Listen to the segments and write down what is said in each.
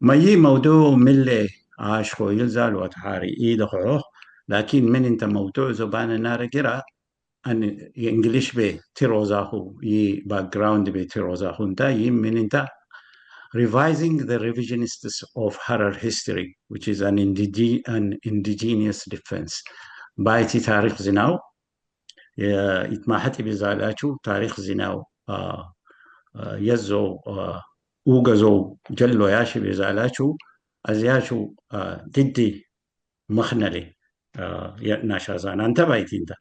ما يي موضوع ملي عاشقو يلزال وتحاري إيده خروح. لكن من انت موضوع زبان نار جرا ان انجليش بي تيروزاهو ي باك جراوند بي تيروزاهو انت يم من انت revising the revisionists of Harar history which is an indigenous defense بايتي تاريخ زناو اتماحتي بزالاتو تاريخ زناو يزو اوغزو جلو ياشي بزالاتو ازياشو ضدي مخنلي ناشازان انت بايتين ده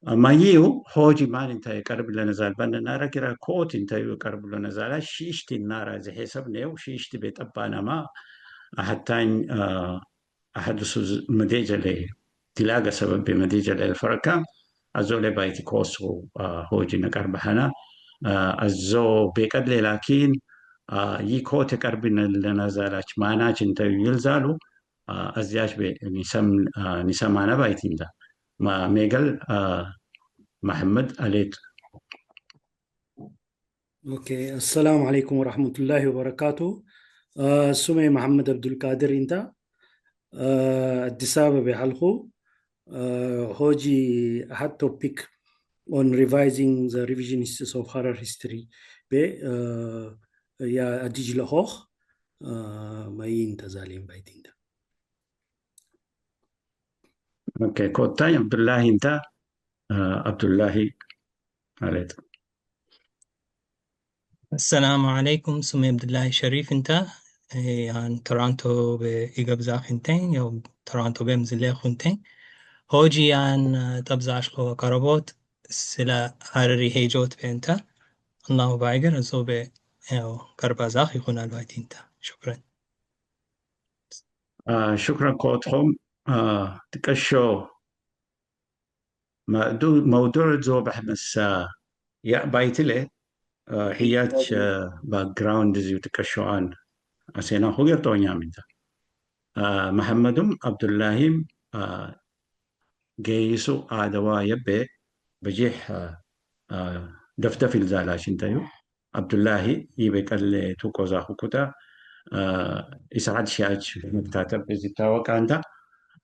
ما يو هوجي مان انت يقرب لنا زال بنا نارا كرا كوت انت يقرب لنا زال شيشتي النارا زي حسب نيو شيشتي بيت ابانا ما حتى احد مديجة لي تلاقى سبب بمديجة للفرقة ازول بايتي كوسو هوجي نقرب هنا ازو بيقد لي لكن يي كوت قربنا لنا زالات ماناش انت يلزالو ازياش بي نسم انا بايتين ده ما ميغل محمد عليت. اوكي، السلام عليكم ورحمة الله وبركاته. سمي محمد عبد القادر انت الدسابة بحلقو هوجي had topic on revising the revisionists of Harar history be يا أديج لهوخ ما ينتا زالين بايتين ده. اوكي كوتاي عبد الله انت عبد الله عليت. السلام عليكم. سمي عبد الله شريف انت عن تورونتو بإيجابزا خنتين يو تورونتو بمزلي خنتين هوجي عن تبزاش خو كاربوت سلا هارري هيجوت بانت الله بايجر زوبي يو كربازاخ يكون الوقت انت. شكرا. شكرا كوتهم. تكشو موضوع زوبح بس يا بايتلي حيات باك جراوند زي تكشو عن أسينا هو يرتو نعمل محمد عبد الله جيسو آدوا يبي بجيح دفتف الزالاش انتيو عبد الله يبي قال توكو زاخو كتا إسعاد شاج مكتاتب بزيتا وكانتا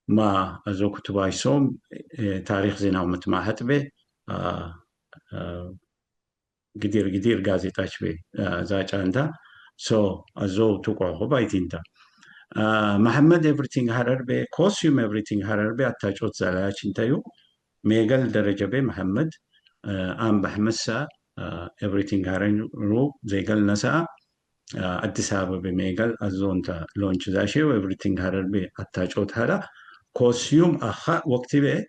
ما أزو كتباي سوم تاريخ زينا ومتماهت به قدير غازيتاش به زاج عندها سو أزو توكو هو بايتينتا محمد everything هرر به كوسيوم everything هرر به أتاجوت زالاش انتيو ميغل درجة به محمد آم بحمسا everything هرن رو زي قال نسا أديس أبابا بميغل أزونتا لونش داشي و everything هرر به أتاجوت هلا كوسيوم أخا وقت به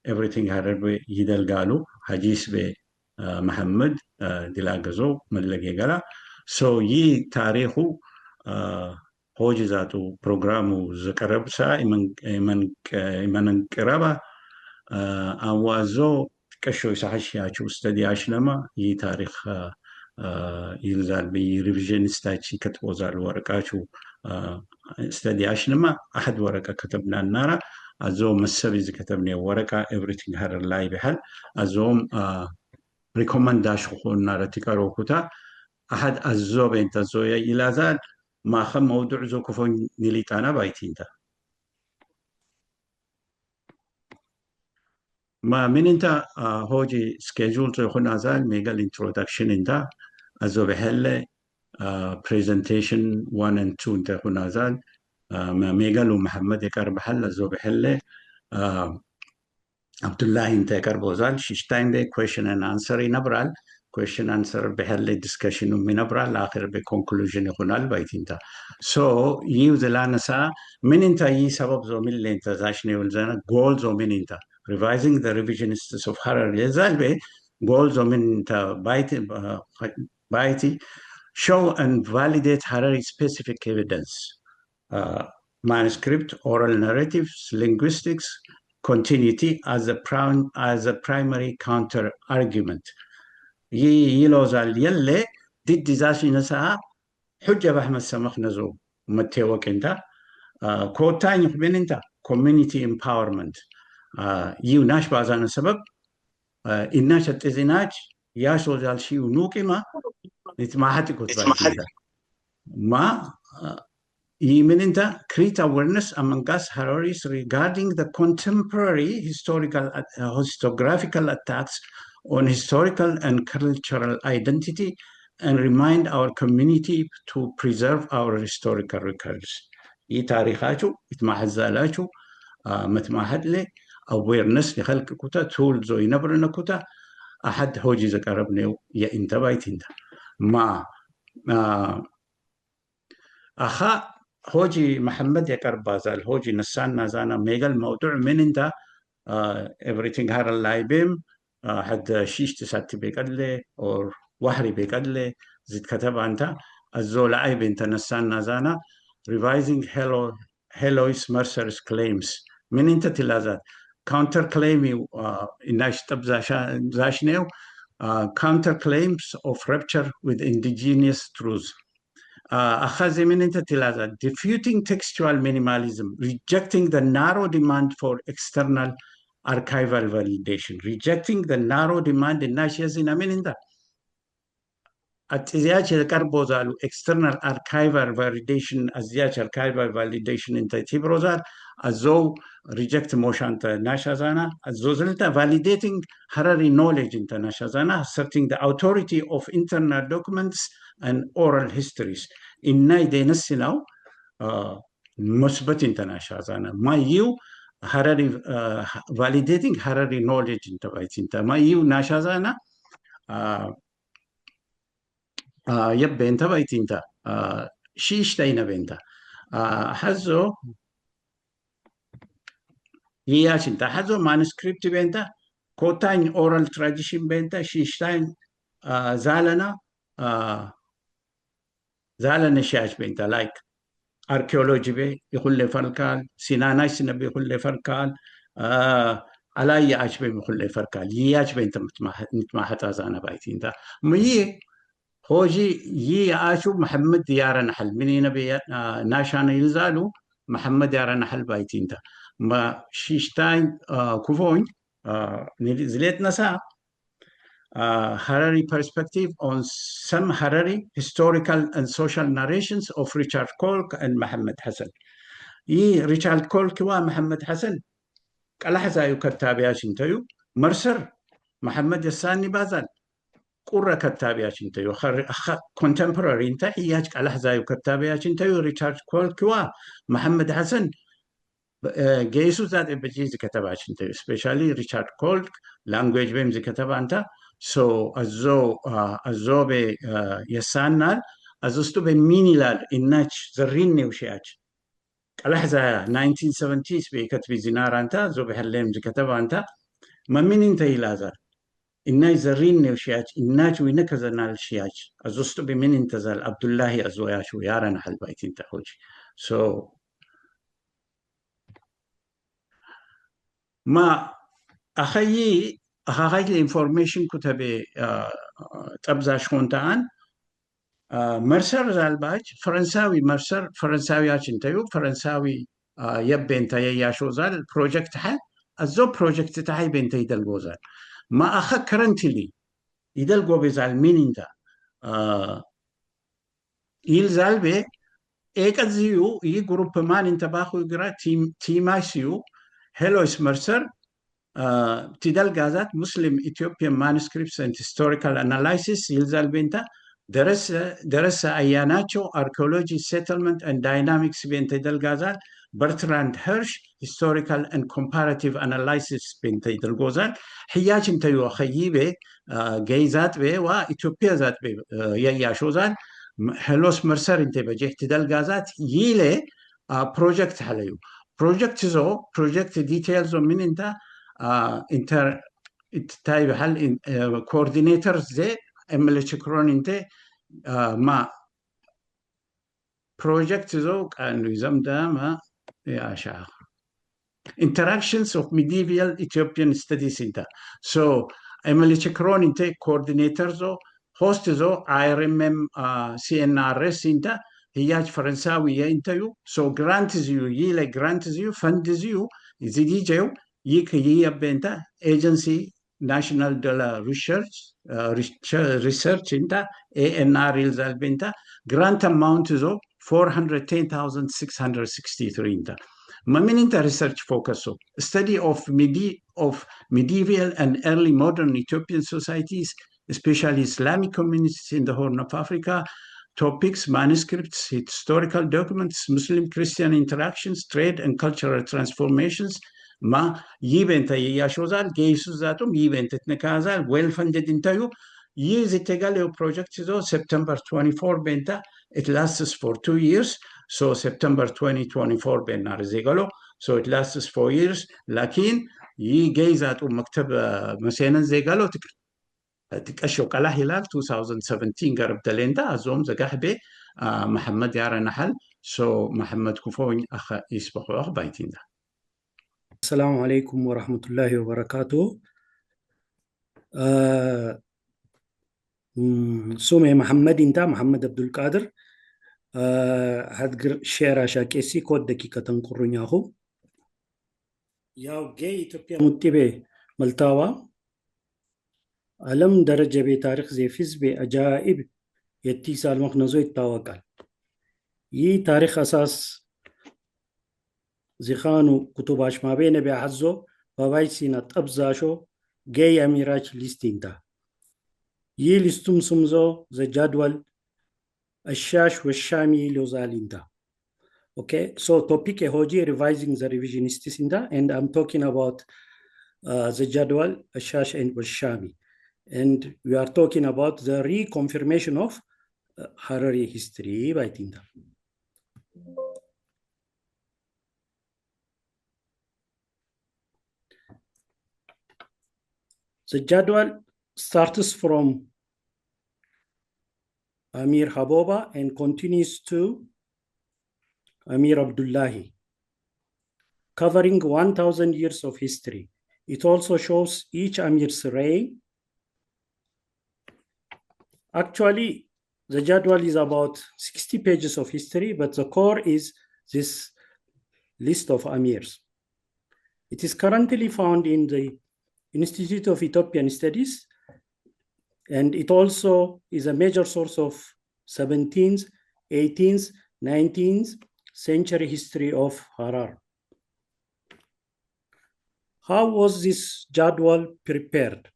everything هرر به يدل قالو حديث به محمد دلاغزو ملقي قالا سو يي تاريخو هوجي ذاتو بروغرامو ذكرب سا إمن كرابا أوازو كشو يسحش ياشو استدي عشلما يي تاريخ يلزال بي ريفيجنستاتشي كتبو زال ورقاشو استدي عشلما أحد ورقة كتبنا النارا أزوم السبيز كتبني ورقة everything هر اللاي بحل أزوم ريكومنداش خون نارا تكارو كتا أحد أزوب انت زويا إلى زال ما خم موضوع زو كفون نيليتانا بايتين دا ما من انت هوجي سكيجول تخون ازال ميغا الانترودكشن انت ازو بحل presentation 1 and 2 انت خون ازال ما ميغا لو محمد يكار بحل ازو بحل عبد الله انت يكار بوزال شيشتاين بي question and answer نبرال question answer بحل discussion من نبرال اخر بي conclusion يخون البايت انت so يو زلانسا من انت يي سبب زو من اللي انت زاشني ولزانا goal زو من انت revising the revisionists of Harar يزال بي goal زو من انت بايتي show and validate Harari specific evidence manuscript oral narratives linguistics continuity as a primary counter argument يلوزال يلي ضد زاشي نسا حجة بحمد سمخ نزو متوك انت كوتاني بين انت community empowerment يو ناش بازان السبب إناش التزيناج ياشو زال شيو نوكي ما نتماحتي كنت بايتين ما Yiminta create awareness among us Hararis regarding the contemporary historiographical attacks on historical and cultural identity and remind our community to preserve our historical records. تاريخاتو يتمحزالاتو متماحد لي awareness لخلق كوتا تول زو ينبرنا كوتا أحد هوجي زكاربنيو يا إنت بايت إنت ما أخا هوجي محمد يكر بازال هوجي نسان نازانا ميغا الموضوع من انت everything هار اللايبيم حد شيش تساتي بيقدلي او وحري بيقدلي زيد كتب انت الزول عيب انت نسان نازانا revising هيلويس مرسر's claims من انت تلازات counter claiming إناش تبزاشنيو counter claims of rupture with indigenous truths أخذ من أنت تلازم defeating textual minimalism, rejecting the narrow demand for external archival validation, rejecting the narrow demand in ناشيزنا من أنت أتزياج الكربوزال external archival validation أزياج archival validation أنت تبروزال أزو reject motion أنت ناشزانا أزو زلتا validating Harari knowledge أنت ناشزانا asserting the authority of internal documents and oral histories إننا دينسناو مثبت أنت ناشزانا ما يو Harari validating Harari knowledge أنت بايت أنت ما يو ناشزانا يبقى انت بايت انت شيش تاينا بنتا حزو ياش انت حزو مانسكريبت بنتا كوتاين اورال تراديشن بنتا شيش تاين زالنا شاش بنتا لايك اركيولوجي بي يقول لي فرقال سيناناش نبي يقول لي فرقال على ياش بي يقول لي فرقال ياش بنتا متماحت ازانا بايت انت مي هوجي يعاشو محمد ديار نحل مني نبي ناشان يلزالو محمد ديار نحل بايتين تا ما شيشتاين كوفوين زليت نسا Harari perspective on some Harari historical and social narrations of Richard Kolk and Mohammed Hassan. Richard Kolk wa Mohammed Hassan kala hazayu كتابياشين تيو مرسر محمد الثاني بازل قرة كتابياش انتيو contemporary انت حياج على حزايو كتابياش انتيو ريتشارد كولكوا محمد حسن جيسو ذات بجيز كتاباش انتيو especially ريتشارد كولك language بيمزي كتابا انت so ازو بي يسانال ازوستو بمينيلال اناش زريني وشياج على حزايا 1970s بكتبي زينار انت زو بحليم زي كتابا انت ما مين انتي لازر إناي زرين وشياج إناج وينكزنا الشياج أزوستو بمن انتزال عبد الله أزوياش ويارنا حل بايت انت خوجي so ما أخي الانفورميشن كتبي تبزاش خونتان مرسر زالباج فرنساوي مرسر فرنساوي انتيو فرنساوي يبي انت ياشو زال بروجكت حل أزو بروجكت تحي بنت يدل زال ما أخا كرنتلي يدل جو بزال مين انت يلزال بي ايك ازيو جروب مان انت باخو يقرا تيماسيو هيلويس مرسر تدل غازات مسلم Ethiopian manuscripts and historical analysis يلزال بنتا درس اياناتشو archaeology settlement and dynamics بنت دل غازات برتراند هيرش historical and comparative analysis بنت دل غازات حياج انت يو خيبه جيزات به وإثيوبيا ذات به يا شوزان هلوس مرسر انت بجه تدل غازات يله بروجكت حليو بروجكت ديتيلز من انت انتر تايب هل كوردينيتورز زي املتشكرون انت ما بروجكت زو كانوا يزمدا ما يا شاخ interactions of medieval Ethiopian studies انت so املتشكرون انت كوردينيتور زو host زو IRMM CNRS انت هياج فرنساوية انتيو so grants you يلا grants you funds you يزيدي جو يك يبنتا agency national de la research انت ANR يلزال بنتا grant amount زو 410,663 انت. ما من انت research focus study of medieval and early modern Ethiopian societies, especially Islamic communities in the Horn of Africa, topics, manuscripts, historical documents, Muslim-Christian interactions, trade and cultural transformations. ما يبنت ياشوزال جيسوس ذاتهم يبنت تنكازال well funded انتايو years itegaleo project so September 24 benta it lasts for 2 years so September 2024 بنا رزيقلو so it lasts 4 years لكن جيزات ومكتب مسينا زيقلو تكشو قلا هلال 2017 قرب تليندا أزوم زقاحبي محمد يارا نحل so محمد كفوين أخ يسبقوا أخ بايتين دا. السلام عليكم ورحمة الله وبركاته. سومي محمد انت محمد عبد القادر هدقر شيرا شاكيسي كود دقيقة تنقرن ياهو ياو جاي إثيوبيا متبه ملتاوا علم درجة بتاريخ زي فيز بأجائب يتيسا المخنزو التواقع يي تاريخ أساس زخانو كتباش ما بين بأحزو ووايسينا أبزاشو جاي أميراج لستينتا يي لستم سمزو زي جدول الشاش والشامي لوزالينتا. Okay, so topic hoji revising the revisionists in that, and I'm talking about the Jadwal, Ashash, and Washami. And we are talking about the reconfirmation of Harari history by Tinda. The Jadwal starts from Amir Haboba and continues to Amir Abdullahi, covering 1,000 years of history. It also shows each Amir's reign. Actually, the Jadwal is about 60 pages of history, but the core is this list of Amirs. It is currently found in the Institute of Ethiopian Studies, and it also is a major source of 17th, 18th, 19th century history of Harar. How was this Jadwal prepared?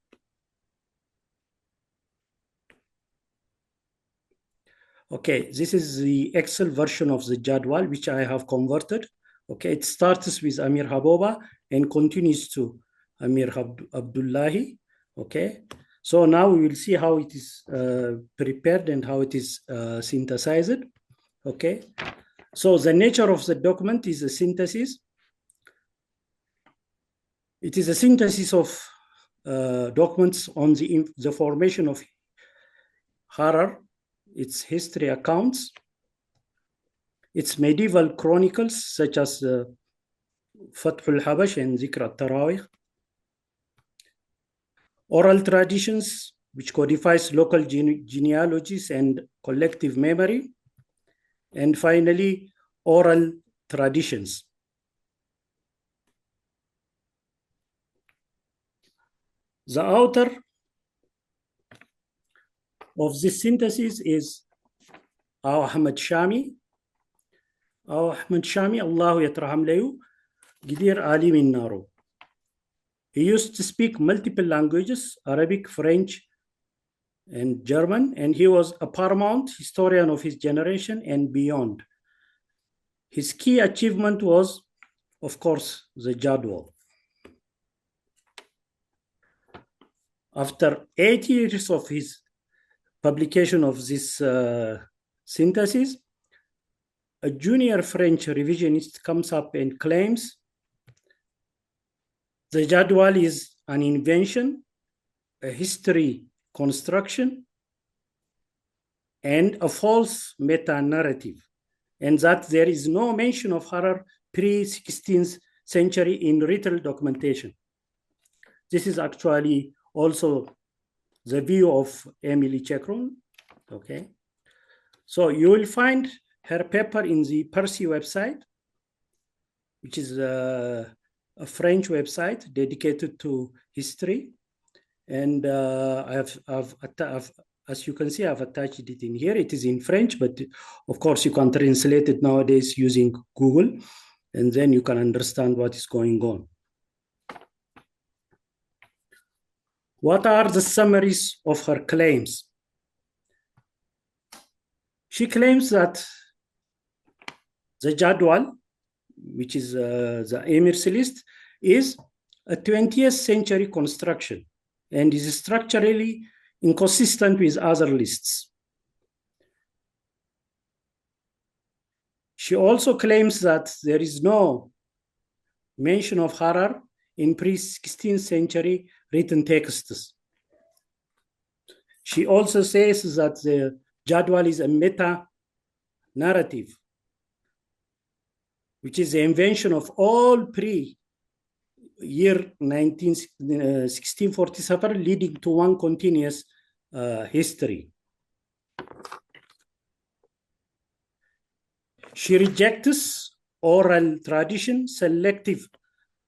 Okay, this is the Excel version of the Jadwal, which I have converted. Okay, it starts with Amir Haboba and continues to Amir Abdullahi. Okay, so now we will see how it is prepared and how it is synthesized. Okay, so the nature of the document is a synthesis. It is a synthesis of documents on the formation of Harar, its history accounts, its medieval chronicles such as Fath al-Habash and Zikr al-Tarawih, oral traditions which codifies local genealogies and collective memory, and finally, oral traditions. The author of this synthesis is Ahmad Shami. Ahmad Shami, Allahu yatraham lahu, Gidir Ali min Naro. He used to speak multiple languages, Arabic, French, and German, and he was a paramount historian of his generation and beyond. His key achievement was, of course, the Jadwal. After 8 years of his publication of this synthesis, a junior French revisionist comes up and claims the Jadwal is an invention, a history construction, and a false meta-narrative, and that there is no mention of Harar pre-16th century in written documentation. This is actually also the view of Emily Chekron. Okay, so you will find her paper in the Percy website, which is a French website dedicated to history, and I've as you can see, I've attached it in here. It is in French, but of course you can translate it nowadays using Google, and then you can understand what is going on. What are the summaries of her claims? She claims that the Jadwal, which is the Emir's list, is a 20th century construction and is structurally inconsistent with other lists. She also claims that there is no mention of Harar in pre-16th century written texts. She also says that the Jadwal is a meta-narrative, which is the invention of all pre-year 1647, leading to one continuous history. She rejects oral tradition, selective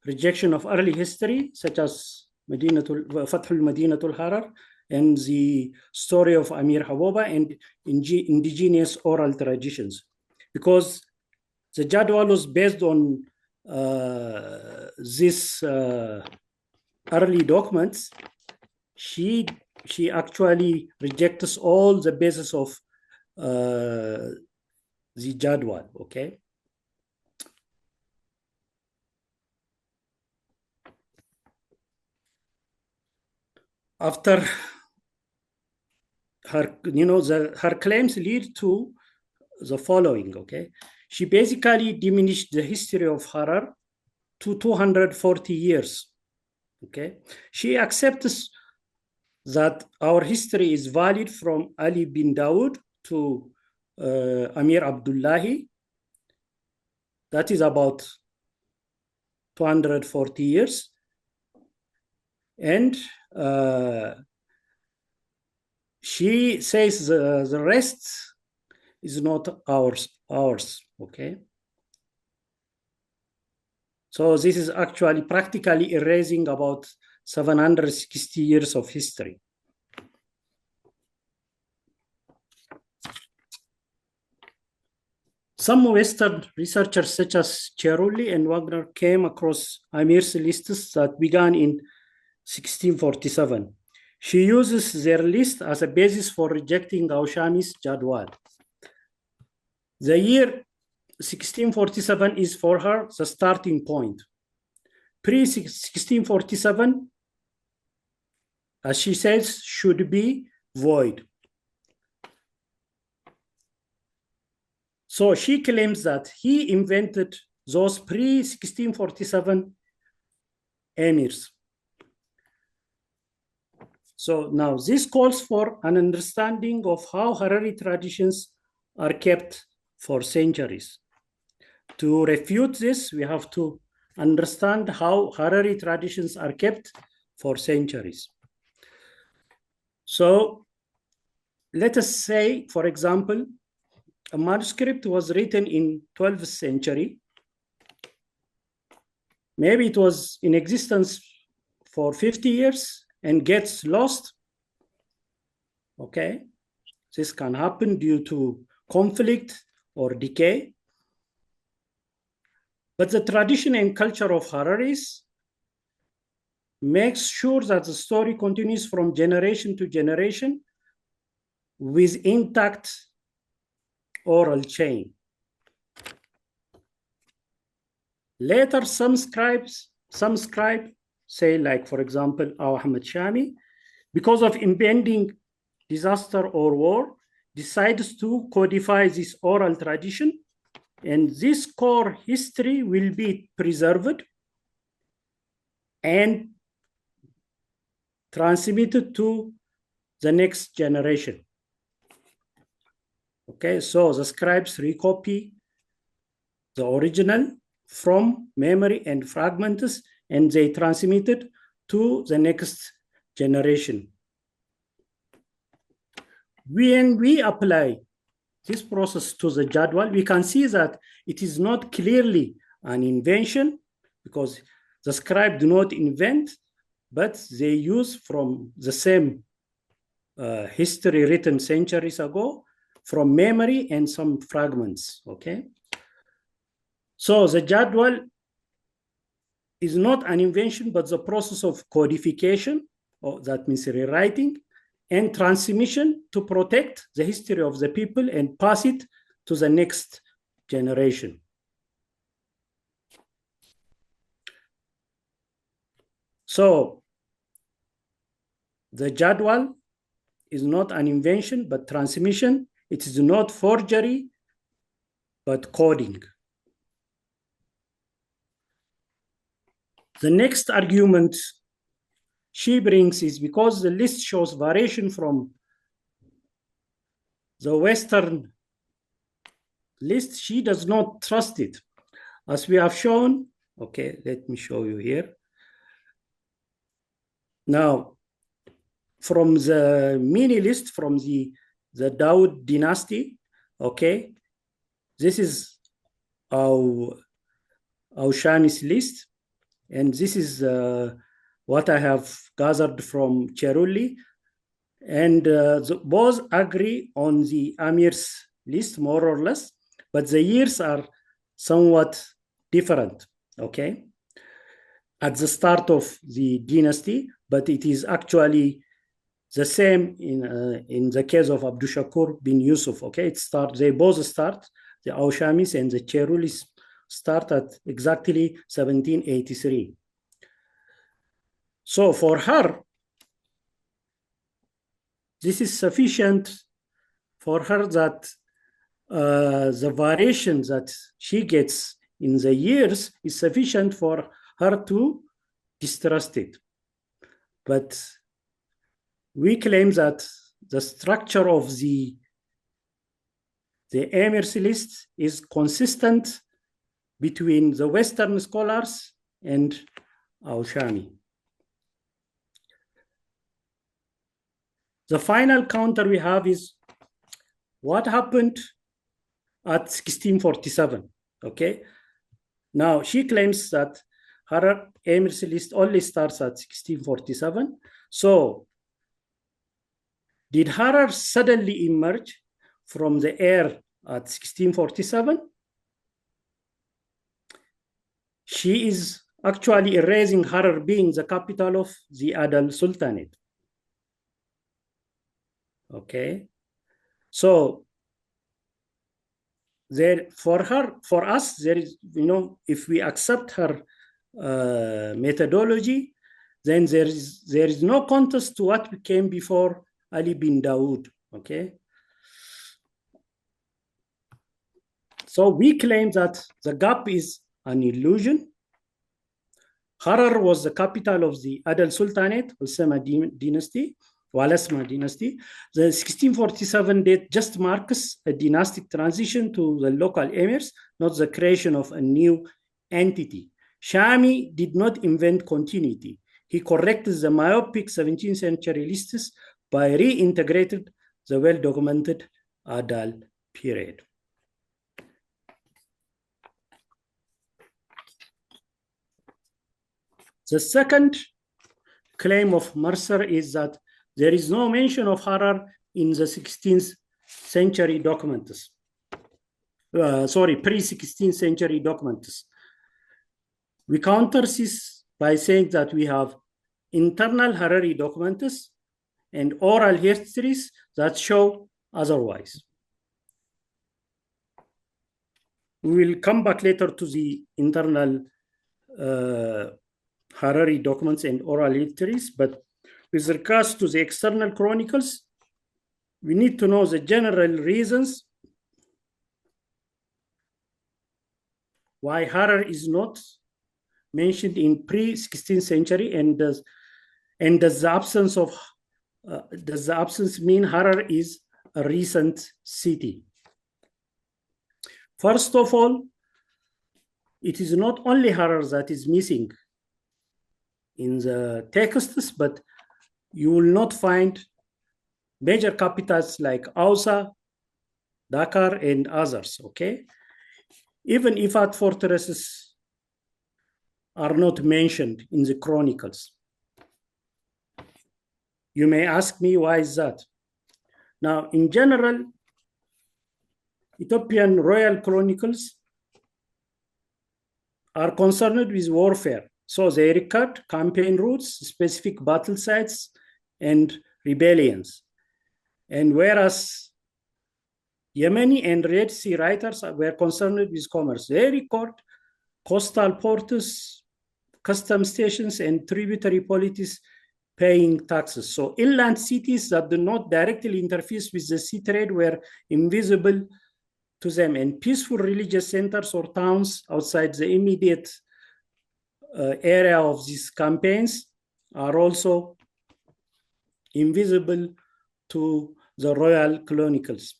rejection of early history, such as Fathul Madinatul Harar and the story of Amir Haboba, and indigenous oral traditions. Because the Jadwal was based on these early documents, she actually rejects all the basis of the Jadwal, okay? After her, her claims lead to the following, okay? She basically diminished the history of Harar to 240 years, okay? She accepts that our history is valid from Ali bin Dawood to Amir Abdullahi. That is about 240 years. And she says the rest is not ours, okay? So this is actually practically erasing about 760 years of history. Some Western researchers such as Cerulli and Wagner came across Amir's lists that began in 1647. She uses their list as a basis for rejecting Awshami's Jadwal. The year 1647 is for her the starting point. Pre-1647, as she says, should be void. So she claims that he invented those pre-1647 emirs. So now this calls for an understanding of how Harari traditions are kept for centuries. To refute this, we have to understand how Harari traditions are kept for centuries. So let us say, for example, a manuscript was written in 12th century. Maybe it was in existence for 50 years and gets lost. Okay, this can happen due to conflict or decay. But the tradition and culture of Hararis makes sure that the story continues from generation to generation with intact oral chain. Later, some scribes say, like, for example, Ahmad Shami, because of impending disaster or war, decides to codify this oral tradition, and this core history will be preserved and transmitted to the next generation. Okay, so the scribes recopy the original from memory and fragments, and they transmit it to the next generation. When we apply this process to the Jadwal, we can see that it is not clearly an invention, because the scribe do not invent, but they use from the same history written centuries ago from memory and some fragments, okay? So the jadwal is not an invention, but the process of codification, or that means rewriting, and transmission to protect the history of the people and pass it to the next generation. So the jadwal is not an invention, but transmission. It is not forgery, but coding. The next argument she brings is because the list shows variation from the Western list, she does not trust it. As we have shown, okay, let me show you here. Now, from the mini list from the Dawood dynasty, okay, this is our Shami's list, and this is what I have gathered from Cheruli, and both agree on the Amir's list more or less, but the years are somewhat different, okay, at the start of the dynasty, but it is actually the same in the case of Abdul Shakur bin Yusuf, okay? They both start, the Aushamis and the Cherulis start at exactly 1783. So for her, this is sufficient for her that the variation that she gets in the years is sufficient for her to distrust it. But we claim that the structure of the Amir's list is consistent between the Western scholars and Aushami. The final counter we have is what happened at 1647, okay? Now, she claims that her Amir's list only starts at 1647. So, did Harar suddenly emerge from the air at 1647? She is actually erasing Harar being the capital of the Adal Sultanate. Okay, so there for us, there is, if we accept her methodology, then there is no contest to what came before Ali bin Dawood, okay? So we claim that the gap is an illusion. Harar was the capital of the Adal Sultanate, Al-Sama dynasty, Walasma dynasty. The 1647 date just marks a dynastic transition to the local emirs, not the creation of a new entity. Shami did not invent continuity. He corrected the myopic 17th century lists by reintegrated the well-documented Adal period. The second claim of Mercer is that there is no mention of Harar in the 16th century documents. Pre-16th century documents. We counter this by saying that we have internal Harari documents and oral histories that show otherwise. We will come back later to the internal Harari documents and oral histories, but with regards to the external chronicles, we need to know the general reasons why Harar is not mentioned in pre-16th century, and does the absence mean Harar is a recent city? First of all, it is not only Harar that is missing in the texts, but you will not find major capitals like Ausa, Dakar, and others, okay? Even Ifat fortresses are not mentioned in the chronicles. You may ask me, why is that? Now, in general, Ethiopian royal chronicles are concerned with warfare. So they record campaign routes, specific battle sites, and rebellions. And whereas Yemeni and Red Sea writers were concerned with commerce, they record coastal ports, custom stations, and tributary polities paying taxes. So inland cities that do not directly interface with the sea trade were invisible to them, and peaceful religious centers or towns outside the immediate area of these campaigns are also invisible to the royal chronicles.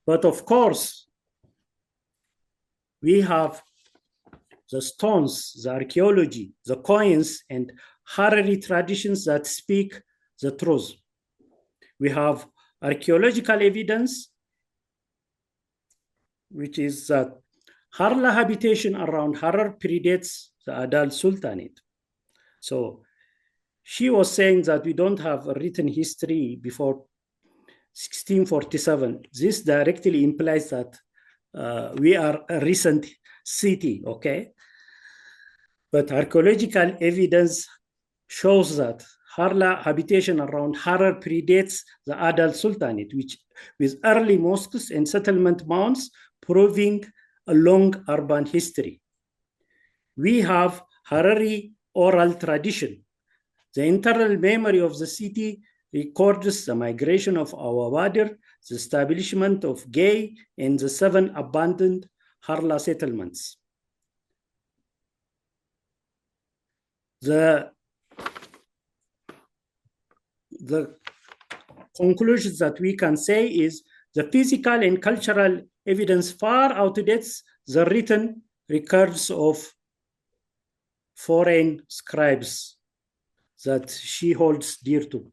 But of course, we have the stones, the archaeology, the coins, and Harari traditions that speak the truth. We have archaeological evidence, which is that Harla habitation around Harar predates the Adal Sultanate. So she was saying that we don't have a written history before 1647. This directly implies that we are a recent city, okay? But archaeological evidence shows that Harla habitation around Harar predates the Adal Sultanate, which with early mosques and settlement mounds proving a long urban history. We have Harari oral tradition. The internal memory of the city records the migration of Awawadir, the establishment of Gay, and the 7 abandoned Harla settlements. The conclusions that we can say is the physical and cultural evidence far outdates the written records of foreign scribes that she holds dear to.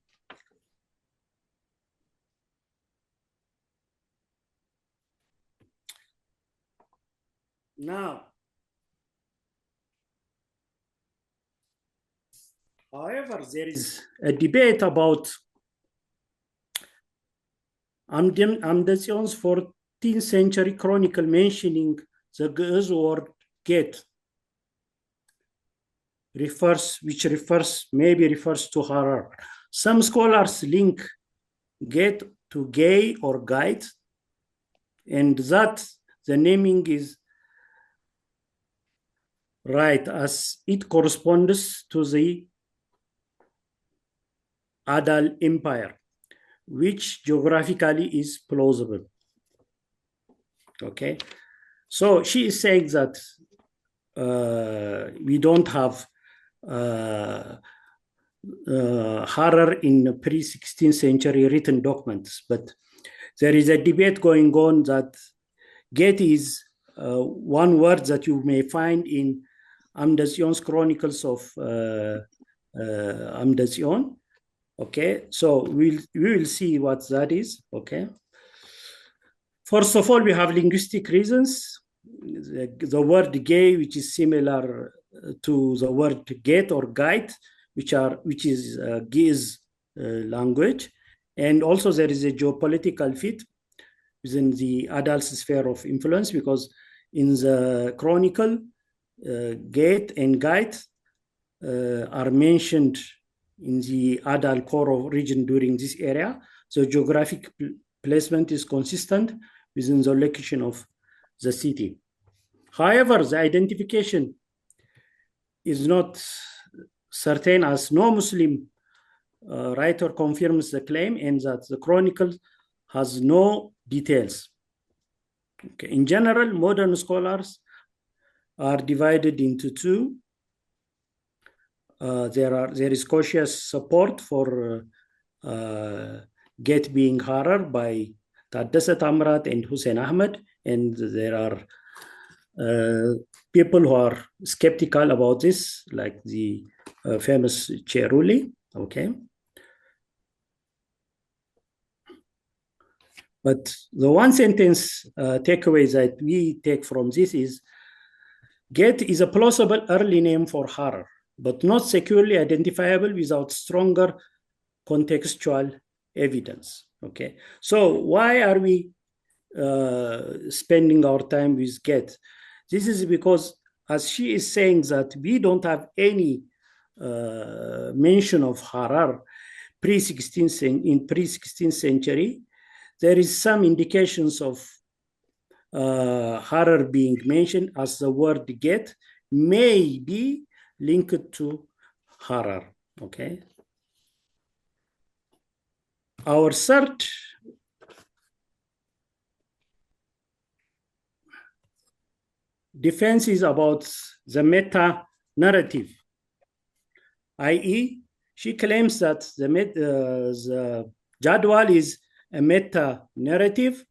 Now, however, there is a debate about Amdasion's 14th century chronicle mentioning the Ge'ez word get, maybe refers to Harar. Some scholars link get to gay or guide, and that the naming is right as it corresponds to the Adal Empire, which geographically is plausible. Okay, so she is saying that we don't have Harar in pre-16th century written documents, but there is a debate going on that get is one word that you may find in Amdasion's Chronicles of Amdasion. Okay, so we will see what that is. Okay, first of all, we have linguistic reasons. The word gay, which is similar to the word get or guide, which is Ge'ez language, and also there is a geopolitical fit within the Adal's sphere of influence, because in the chronicle, Get and Guide are mentioned in the Adal Koro region during this area. So geographic placement is consistent within the location of the city. However, the identification is not certain, as no Muslim writer confirms the claim, and that the chronicle has no details. Okay. In general, modern scholars are divided into two. There is cautious support for Get being Harar by Taddasa Tamrat and Hussein Ahmed, and there are people who are skeptical about this, like the famous Cheruli. Okay. But the one sentence takeaway that we take from this is, Get is a plausible early name for Harar, but not securely identifiable without stronger contextual evidence. Okay, so why are we spending our time with Get? This is because, as she is saying, that we don't have any mention of Harar in pre-16th century. There is some indications of Harar being mentioned, as the word Get may be linked to Harar. Okay. Our third defense is about the meta-narrative, i.e., she claims that the Jadwal is a meta-narrative,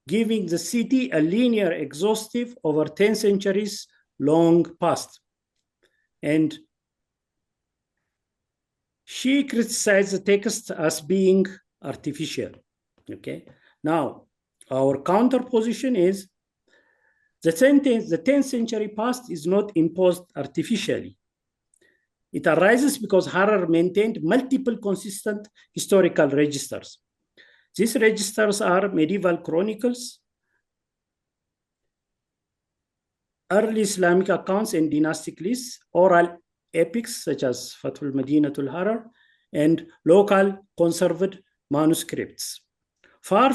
giving the city a linear, exhaustive, over 10 centuries long past. And she criticized the text as being artificial. Okay. Now, our counterposition is the 10th century past is not imposed artificially. It arises because Harar maintained multiple consistent historical registers. These registers are medieval chronicles, early Islamic accounts and dynastic lists, oral epics such as Fathul Madinatul Harar, and local conserved manuscripts. Far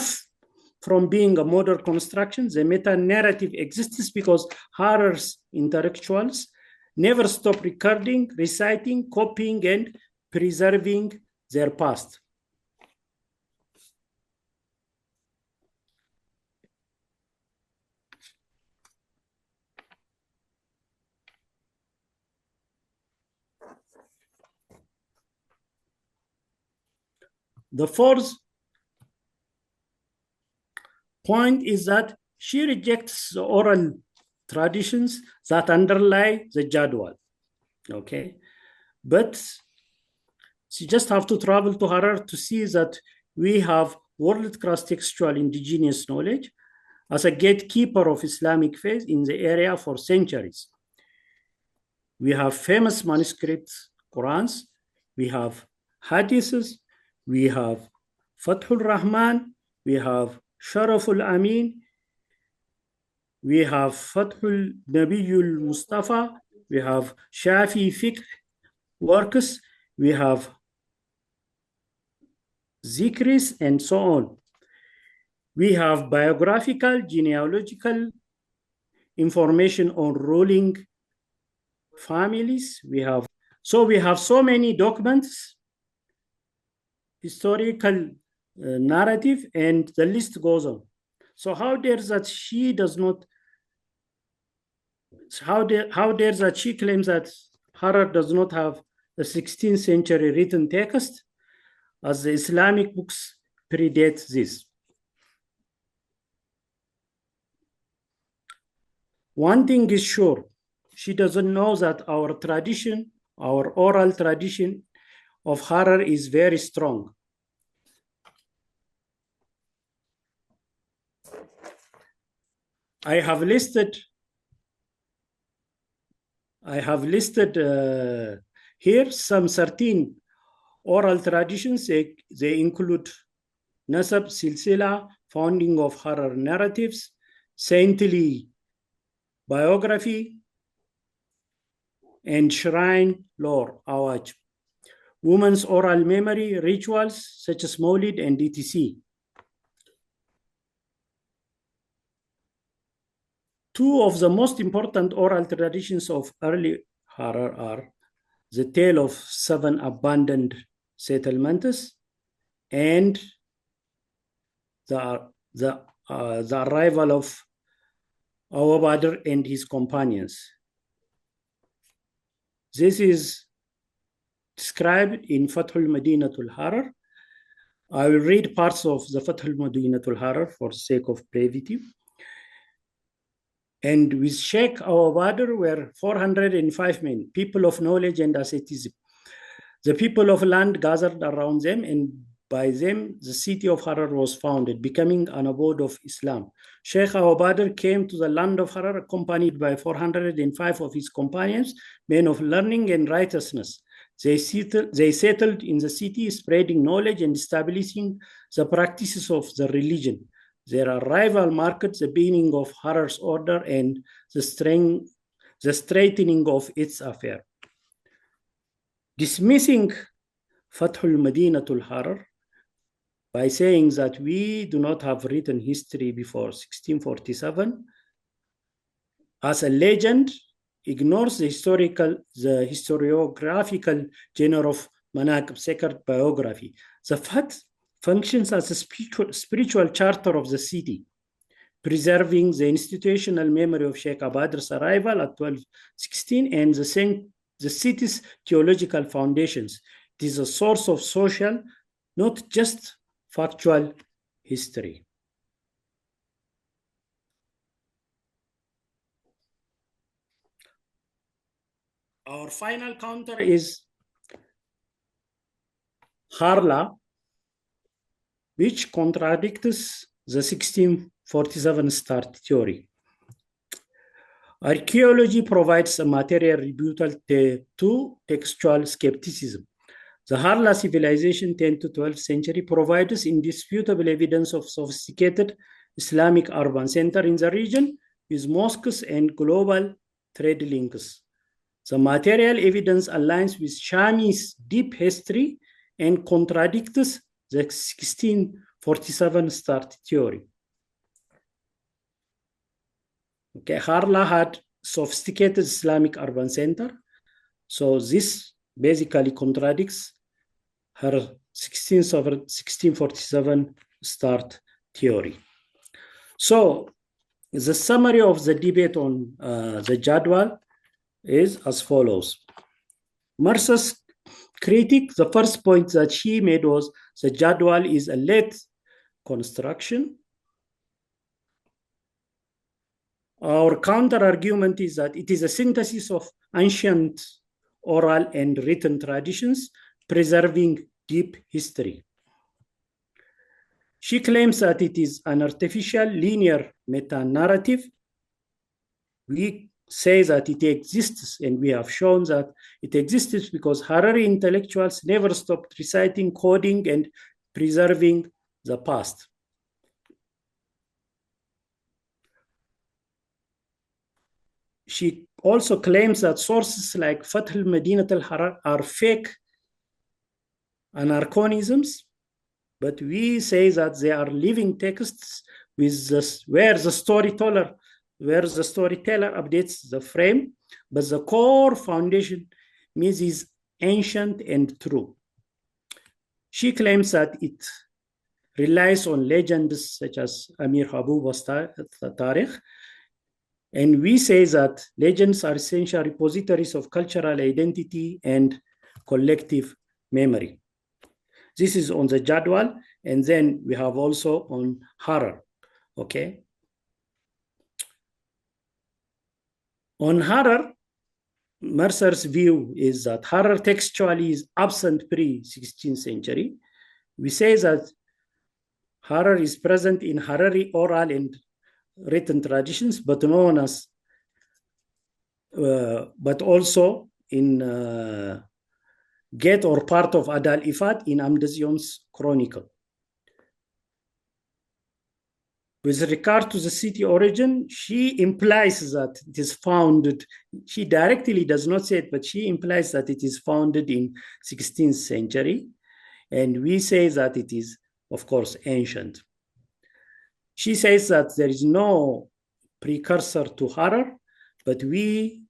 from being a modern construction, the meta-narrative exists because Harar's intellectuals never stop recording, reciting, copying, and preserving their past. The fourth point is that she rejects the oral traditions that underlie the Jadwal. Okay, but you just have to travel to Harar to see that we have world-class textual indigenous knowledge as a gatekeeper of Islamic faith in the area for centuries. We have famous manuscripts, Qurans, we have hadiths, we have Fathul Rahman, we have Sharaful Amin, we have Fathul Nabiyul Mustafa, we have Shafi fiqh works, we have zikris, and so on. We have biographical, genealogical information on ruling families. We have so many documents, historical narrative, and the list goes on. So how dare that she does not, how dare that she claims that Harar does not have a 16th century written text, as the Islamic books predate this. One thing is sure, she doesn't know that our tradition, our oral tradition of Harar is very strong. I have listed here some 13 oral traditions. They include Nasab Silsila, founding of Harar narratives, saintly biography, and shrine lore, Awaj. Women's oral memory rituals such as Maulid and etc. Two of the most important oral traditions of early Harar are the tale of 7 abandoned settlements and the arrival of Awa Badr and his companions. This is described in Fathul Madinatul Harar. I will read parts of the Fathul Madinatul Harar for the sake of brevity. And with Sheikh Awa Badr were 405 men, people of knowledge and asceticism. The people of land gathered around them, and by them the city of Harar was founded, becoming an abode of Islam. Sheikh Awa Badr came to the land of Harar accompanied by 405 of his companions, men of learning and righteousness. They settled in the city, spreading knowledge and establishing the practices of the religion. Their arrival marked the beginning of Harar's order and the straightening of its affair. Dismissing Fathul Madinatul Harar by saying that we do not have written history before 1647 as a legend ignores the historiographical genre of manaqib, sacred biography. The fact functions as a spiritual charter of the city, preserving the institutional memory of Sheikh Abadra's arrival at 1216 and the city's theological foundations. It is a source of social, not just factual history. Our final counter is Harla, which contradicts the 1647 start theory. Archaeology provides a material rebuttal to textual skepticism. The Harla civilization, 10th to 12th century, provides indisputable evidence of sophisticated Islamic urban center in the region with mosques and global trade links. The material evidence aligns with Shami's deep history and contradicts the 1647 start theory. Okay, Harla had sophisticated Islamic urban center. So this basically contradicts her 1647 start theory. So the summary of the debate on the Jadwal is as follows. Mercer's critique, the first point that she made was the Jadwal is a late construction. Our counter argument is that it is a synthesis of ancient oral and written traditions, preserving deep history. She claims that it is an artificial linear meta-narrative. We say that it exists, and we have shown that it exists because Harari intellectuals never stopped reciting, coding, and preserving the past. She also claims that sources like Fath al-Madinat al-Harar are fake anachronisms, but we say that they are living texts with this, where the storyteller updates the frame, but the core foundation means is ancient and true. She claims that it relies on legends such as Amir Habuba's Tariq, and we say that legends are essential repositories of cultural identity and collective memory. This is on the Jadwal, and then we have also on Harar, okay? On Harar, Mercer's view is that Harar textually is absent pre-16th century. We say that Harar is present in Harari oral and written traditions, but known as, but also in Get or part of Ad al-Ifat in Amdazion's chronicle. With regard to the city origin, she implies that it is founded, she directly does not say it, but she implies that it is founded in 16th century. And we say that it is, of course, ancient. She says that there is no precursor to Harar, but we,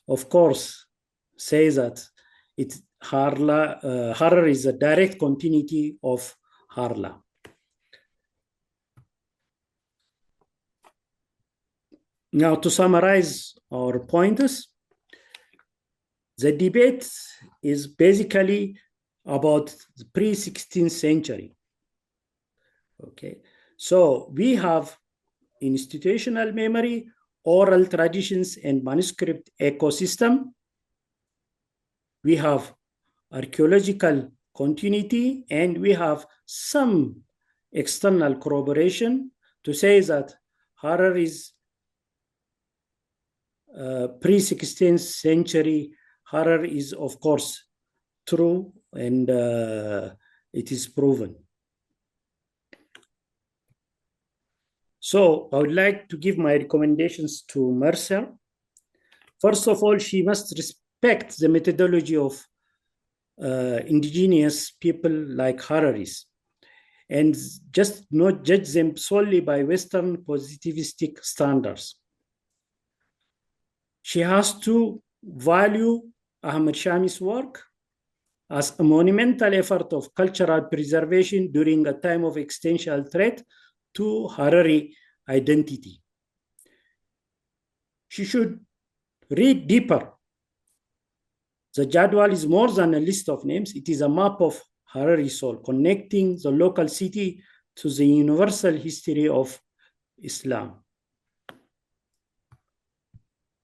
of course, say that Harar is a direct continuity of Harla. Now, to summarize our pointers, the debate is basically about the pre-16th century. Okay, so we have institutional memory, oral traditions, and manuscript ecosystem. We have archaeological continuity, and we have some external corroboration to say that Harar is pre-16th century. Harar is, of course, true and it is proven. So I would like to give my recommendations to Mercer. First of all, she must respect the methodology of indigenous people like Hararis, and just not judge them solely by Western positivistic standards. She has to value Ahmed Shami's work as a monumental effort of cultural preservation during a time of existential threat to Harari identity. She should read deeper. The Jadwal is more than a list of names. It is a map of Harari soul, connecting the local city to the universal history of Islam.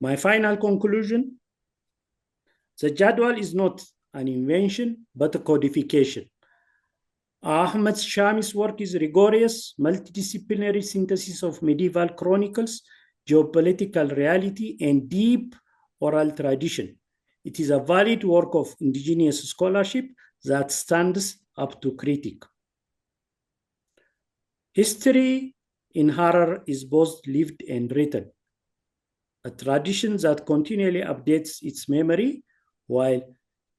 My final conclusion, the Jadwal is not an invention, but a codification. Ahmed Shami's work is rigorous, multidisciplinary synthesis of medieval chronicles, geopolitical reality, and deep oral tradition. It is a valid work of indigenous scholarship that stands up to critique. History in Harar is both lived and written, a tradition that continually updates its memory while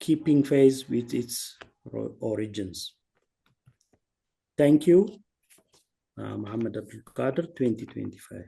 keeping pace with its origins. Thank you. Muhammad Abdul Qadir, 2025.